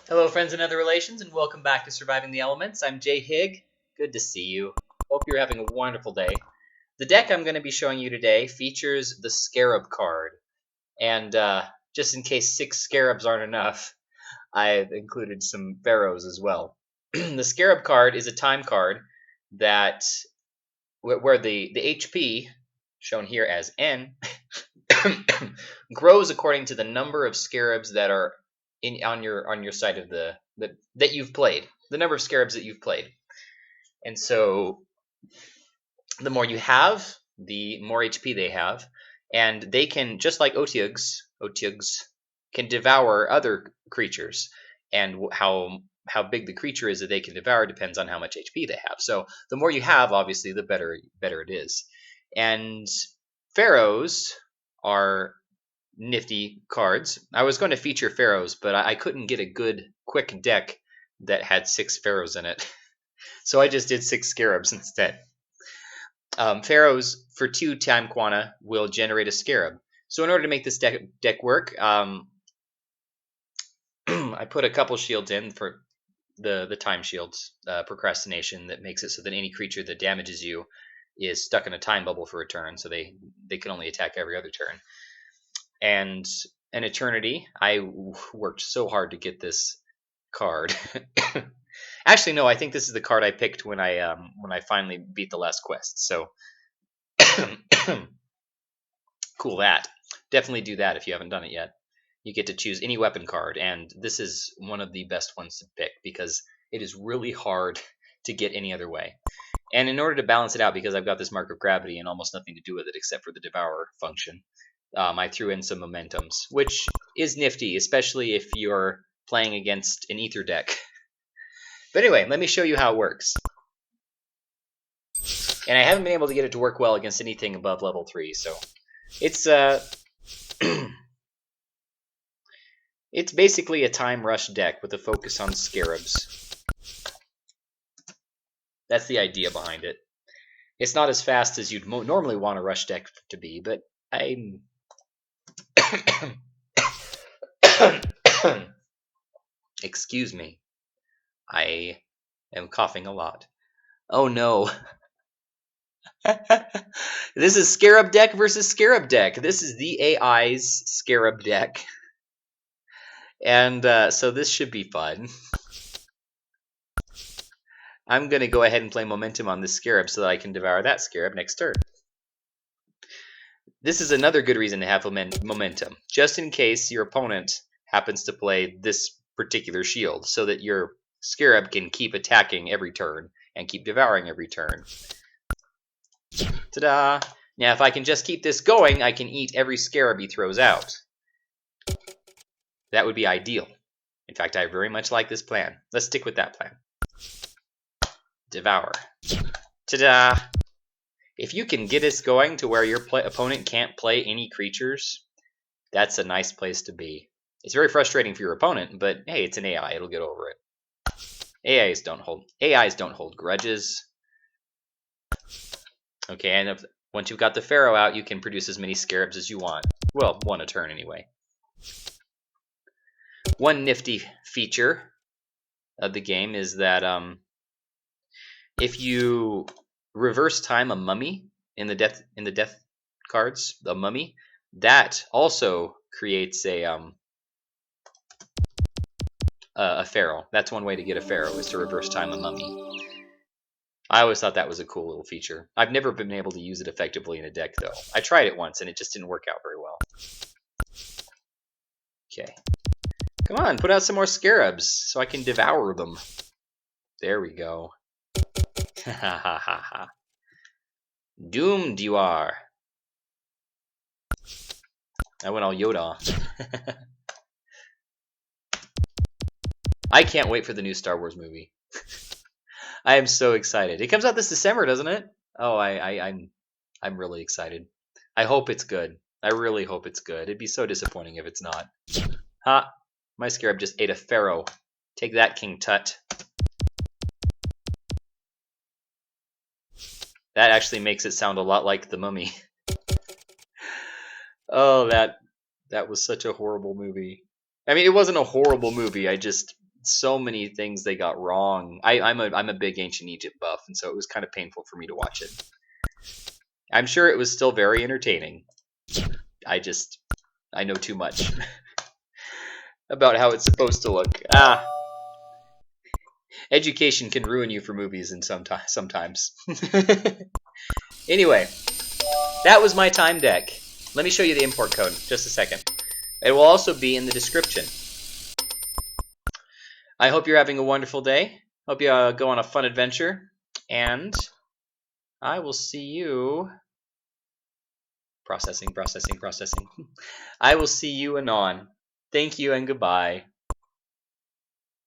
Hello, friends and other relations, and welcome back to Surviving the Elements. I'm J-Hig. Good to see you. Hope you're having a wonderful day. The deck I'm going to be showing you today features the Scarab card. And just in case 6 Scarabs aren't enough, I've included some Pharaohs as well. The Scarab card is a time card that where the HP, shown here as N, grows according to the number of Scarabs that are on your side of that you've played, the number of Scarabs that you've played. And so the more you have, the more HP they have, and they can, just like Otyughs can devour other creatures, and how big the creature is that they can devour depends on how much HP they have. So the more you have, obviously, the better it is. And pharaohs are nifty cards. I was going to feature pharaohs, but I couldn't get a good quick deck that had 6 pharaohs in it. So I just did 6 scarabs instead. Pharaohs for 2 time quanta will generate a scarab. So in order to make this deck work, I put a couple shields in for the time shields, procrastination, that makes it so that any creature that damages you is stuck in a time bubble for a turn, so they can only attack every other turn. And an eternity. I worked so hard to get this card. Actually, no, I think this is the card I picked when I finally beat the last quest. So cool that. Definitely do that if you haven't done it yet. You get to choose any weapon card, and this is one of the best ones to pick because it is really hard to get any other way. And in order to balance it out, because I've got this Mark of Gravity and almost nothing to do with it except for the Devour function, I threw in some Momentums, which is nifty, especially if you're playing against an Ether deck. But anyway, let me show you how it works. And I haven't been able to get it to work well against anything above level 3, so it's it's basically a time rush deck with a focus on Scarabs. That's the idea behind it. It's not as fast as you'd normally want a rush deck to be, but I'm excuse me. I am coughing a lot. Oh no. This is Scarab deck versus Scarab deck. This is the AI's Scarab deck. And so this should be fun. I'm going to go ahead and play Momentum on this Scarab so that I can devour that Scarab next turn. This is another good reason to have Momentum, just in case your opponent happens to play this particular shield, so that your Scarab can keep attacking every turn and keep devouring every turn. Ta-da! Now, if I can just keep this going, I can eat every Scarab he throws out. That would be ideal. In fact, I very much like this plan. Let's stick with that plan. Devour. Ta-da! If you can get us going to where your opponent can't play any creatures, that's a nice place to be. It's very frustrating for your opponent, but hey, it's an AI. It'll get over it. AIs don't hold grudges. Okay, and once you've got the Pharaoh out, you can produce as many Scarabs as you want. Well, 1 a turn anyway. One nifty feature of the game is that if you reverse time a mummy in the death cards, the mummy, that also creates a Pharaoh. That's one way to get a Pharaoh, is to reverse time a mummy. I always thought that was a cool little feature. I've never been able to use it effectively in a deck, though. I tried it once, and it just didn't work out very well. Okay. Come on, put out some more Scarabs, so I can devour them. There we go. Ha ha ha ha. Doomed you are. I went all Yoda. I can't wait for the new Star Wars movie. I am so excited. It comes out this December, doesn't it? Oh, I'm really excited. I hope it's good. I really hope it's good. It'd be so disappointing if it's not. Ha! My Scarab just ate a Pharaoh. Take that, King Tut. That actually makes it sound a lot like the Mummy. Oh, that was such a horrible movie. I mean, it wasn't a horrible movie. I just so many things they got wrong. I'm a big ancient Egypt buff, and so it was kind of painful for me to watch it. I'm sure it was still very entertaining. I know too much about how it's supposed to look. Education can ruin you for movies and sometimes. Anyway, that was my time deck. Let me show you the import code. Just a second. It will also be in the description. I hope you're having a wonderful day. Hope you go on a fun adventure. And I will see you... Processing. I will see you anon. Thank you and goodbye.